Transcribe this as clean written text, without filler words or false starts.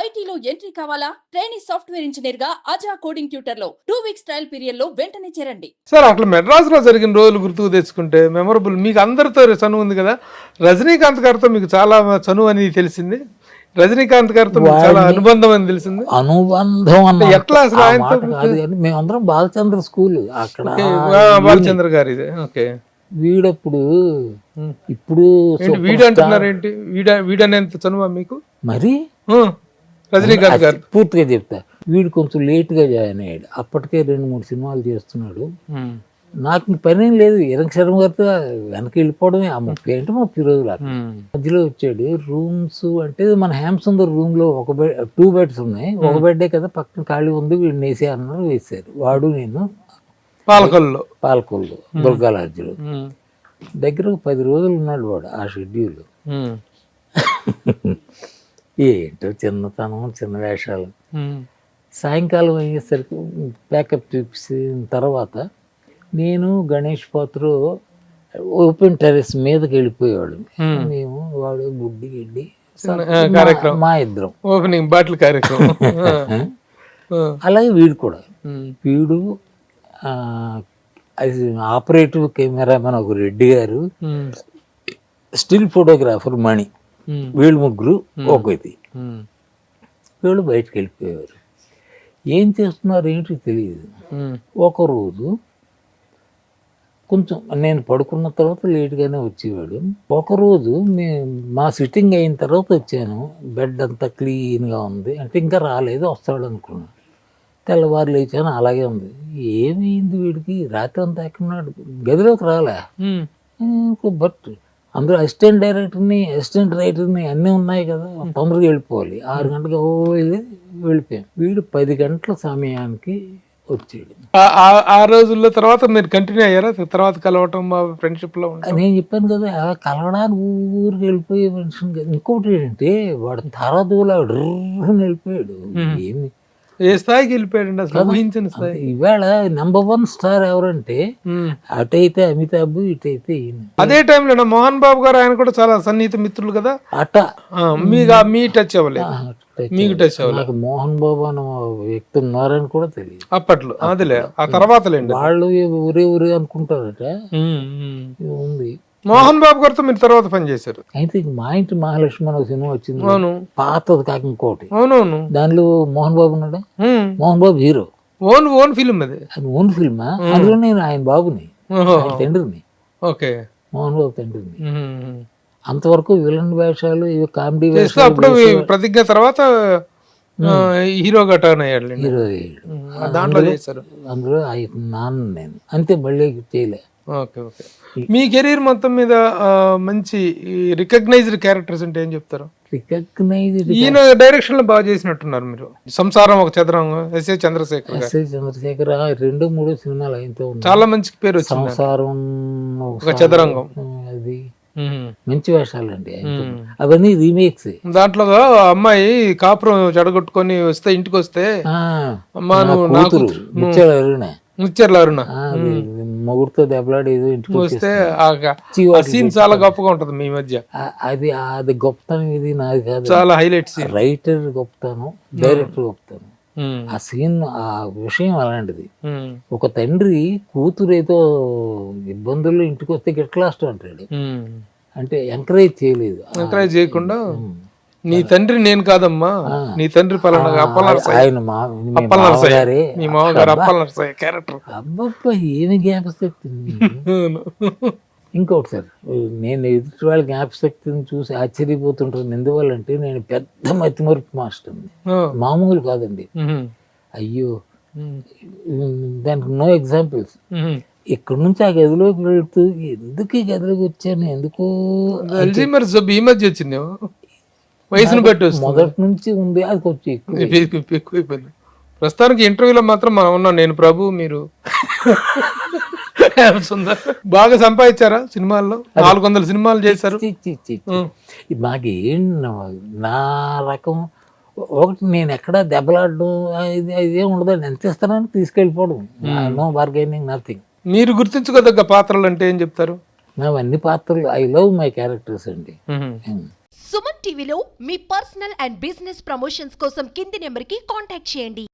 ఐటీలో ఎంట్రీ కావాలా? Trainee software engineer గా అజా కోడింగ్ ట్యూటర్ లో 2 వీక్స్ ట్రయల్ పీరియడ్ లో వెంటనే చేరండి. సార్ అట్లా మెడ్రాస్ లో జరిగిన రోజులు గుర్తుకు తెచ్చుకుంటే మెమరబుల్. మీకు అందరితో చనువు ఉంది కదా, రజనీకాంత్ గారితో మీకు చాలా చనువు అని తెలిసింది. రజనీకాంత్ గారితో మీకు చాలా అనుబంధం అని తెలిసింది. అనుబంధం అంటే ఎట్లా అసలు ఆ ఆయనతో మాట కాదు కానీ మేమందరం బాలచంద్ర స్కూల్ అక్కడ బాలచంద్ర గారి ఇదే. ఓకే, వీడప్పుడు ఇప్పుడు ఏంటి వీడు అంటున్నారు? ఏంటి వీడనేంత చనువా మీకు? మరి రజనీకాంత్ గారు పూర్తిగా చెప్తా. వీడు కొంచెం లేట్గా జాయిన్ అయ్యాడు. అప్పటికే 2-3 సినిమాలు చేస్తున్నాడు. నాకు ఇంక పని ఏం లేదు, ఇరంగ శర్మ గారితో వెనక్కి వెళ్ళిపోవడమే. ఆ 30 రోజులు మధ్యలో వచ్చాడు. రూమ్స్ అంటే మన హేమసుందర్ రూమ్ లో 2 బెడ్స్ ఉన్నాయి. ఒక బెడ్డే కదా, పక్కన ఖాళీ ఉంది, వీడిని వేసే అన్నారు. వేసారు. వాడు నేను పాలకొల్లు దుర్గా లాడ్జిలో దగ్గర 10 రోజులు ఉన్నాడు వాడు ఆ షెడ్యూల్. ఏంటో చిన్నతనం, చిన్న వేషాలు. సాయంకాలం అయ్యేసరికి ప్యాకప్ చూసిన తర్వాత నేను గణేష్ పాత్ర ఓపెన్ టెరెస్ మీదకి వెళ్ళిపోయేవాడు. మేము వాడు బుడ్డి గిడ్డి మా ఇద్దరం ఓపెనింగ్ బాటిల్ కార్యక్రమం. అలాగే వీడు కూడా. వీడు ఆపరేటివ్ కెమెరామెన్ ఒక రెడ్డి గారు, స్టిల్ ఫోటోగ్రాఫర్ మణి, వీళ్ళు ముగ్గురు ఒక ఇది. వీళ్ళు బయటకు వెళ్ళిపోయేవారు. ఏం చేస్తున్నారు ఏంటి తెలియదు. ఒకరోజు కొంచెం నేను పడుకున్న తర్వాత లేట్గానే వచ్చేవాడు. ఒకరోజు మా సిట్టింగ్ అయిన తర్వాత వచ్చాను. బెడ్ అంతా క్లీన్గా ఉంది. అంటే ఇంకా రాలేదు, వస్తాడు అనుకున్నాను. తెల్లవారు లేచాను, అలాగే ఉంది. ఏమైంది వీడికి? రాత్రి అంతా ఎక్కడున్నాడు? గదిలోకి రాలే. బట్ అందరూ అసిస్టెంట్ రైటర్ని అన్నీ ఉన్నాయి కదా, తొందరగా వెళ్ళిపోవాలి. 6 గంటలకు వెళ్ళిపోయాం. వీడు 10 గంటల సమయానికి వచ్చాడు. ఆ రోజుల్లో తర్వాత మీరు కంటిన్యూ అయ్యారా? తర్వాత కలవటం ఫ్రెండ్షిప్ లో? నేను చెప్పాను కదా, కలవడానికి ఊరికి వెళ్ళిపోయే మనిషిని కదా. ఇంకోటి ఏంటంటే వాడు తరదూలా వెళ్ళిపోయాడు. ఏమి ఏ స్థాయికి వెళ్ళిపోయాడు అసలు ఊహించిన స్థాయి. ఇవాళ నెంబర్ 1 స్టార్ ఎవరంటే అటైతే అమితాబ్, ఇటైతే ఈయన. అదే టైంలో మోహన్ బాబు గారు, ఆయన కూడా చాలా సన్నిహిత మిత్రులు కదా. మీ టచ్ అవ్వలేదు? మీకు టచ్ అవ్వలేదు. నాకు మోహన్ బాబు అన్న వ్యక్తి ఉన్నారని కూడా తెలియదు అప్పట్లో. అదిలే ఆ తర్వాత వాళ్ళు ఊరే అనుకుంటారట. ఉంది. మోహన్ బాబు గారితో మీరు తర్వాత పని చేశారు. అయితే మా ఇంటి మహాలక్ష్మి అనే సినిమా వచ్చింది, పాతది కాక ఇంకోటి. అవునవును. దానిలో మోహన్ బాబు ఉన్నాడా? Mohan Babu hero. Own film అది ఫిల్మా? అందులో నేను ఆయన బాబుని, తండ్రిని. ఓకే, మోహన్ బాబు తండ్రిని. అంతవరకు విలన్ వేషాలు, ఇవి కామెడీ వేషాలు. అప్పుడు ప్రతిజ్ఞ తర్వాత హీరోగా టర్న్ అయ్యాడు. దాంట్లో చేశారు. అందులో నాన్న నేను అంతే, మళ్ళీ చేయలే. Okay okay. మీ కెరీర్ మొత్తం మీద మంచి రికగ్నైజ్డ్ క్యారెక్టర్స్ అంటే ఏం చెప్తారు? రికగ్నైజ్డ్ ఈయన డైరెక్షన్ లో బాగా చేసినట్టున్నారు మీరు. సంసారం ఒక చదరంగం, ఎస్ఏ చంద్రశేఖర్ 2-3 సినిమాలు ఆయనతో చాలా మంచి పేరు వచ్చింది. సంసారం ఒక చదరంగం, అది మంచి వేషాలండి. అవన్నీ రీమేక్స్. దాంట్లో అమ్మాయి కాపురం చెడగొట్టుకొని వస్తే, ఇంటికి వస్తే అమ్మా నువ్వు నాకు ముచ్చర్ల అరుణ మొగుడుతో దెబ్బలాడి ఇంటికి వస్తే సీన్ చాలా గొప్పగా ఉంటది మీ మధ్య. అది గొప్పతనం, ఇది నాది కాదు. చాలా హైలైట్ సీన్. రైటర్ గొప్పతనం, డైరెక్టర్ గొప్పతనం. ఆ సీన్, ఆ విషయం అలాంటిది. ఒక తండ్రి కూతురు ఏదో ఇబ్బందుల్లో ఇంటికి వస్తే గిట్లాస్ట్ అంటాడు. అంటే ఎంకరేజ్ చేయలేదు. ఎంకరేజ్ చేయకుండా నీ తండ్రి నేను కాదమ్మా, నీ తండ్రి పలానా ఆయన మీ మామగారు అప్పలనరసయ్య క్యారెక్టర్. అబ్బబ్బా ఏమి జ్ఞాపశక్తి. ఇంకోటి సార్, నేను ఎదుటి వాళ్ళ జ్ఞాపశక్తిని చూసి ఆశ్చర్యపోతుంటాను. ఎందువల్లంటే నేను పెద్ద మతిమరుపు మాస్టర్ని, మామూలు కాదండి. అయ్యో, దానికి నో ఎగ్జాంపుల్స్. ఇక్కడ నుంచి ఆ గదిలోకి వెళ్తూ ఎందుకు ఈ గదిలోకి వచ్చాను, ఎందుకు ఈ మధ్య వచ్చింది, వయసును బట్టి మొదటి నుంచి ఉంది. అది కొంచెం ఎక్కువైపోయింది. ప్రస్తుతానికి ఇంటర్వ్యూలో మాత్రం మనం ఉన్నాం, నేను ప్రభు, మీరు బాగా సంపాదించారా సినిమాల్లో? 400 సినిమాలు చేశారు. మాకేం నా రకం ఒకటి, నేను ఎక్కడ దెబ్బలాడడం ఇదే ఉండదండి. ఎంత ఇస్తానని తీసుకెళ్ళిపోవడం. No bargaining, nothing. మీరు గుర్తించుకోదగ్గ పాత్రలు అంటే ఏం చెప్తారు? మేము అన్ని పాత్రలు, ఐ లవ్ మై క్యారెక్టర్స్ అండి. సుమన్ టీవీలో మీ పర్సనల్ అండ్ బిజినెస్ ప్రమోషన్స్ కోసం కింది నెంబర్కి కాంటాక్ట్ చేయండి.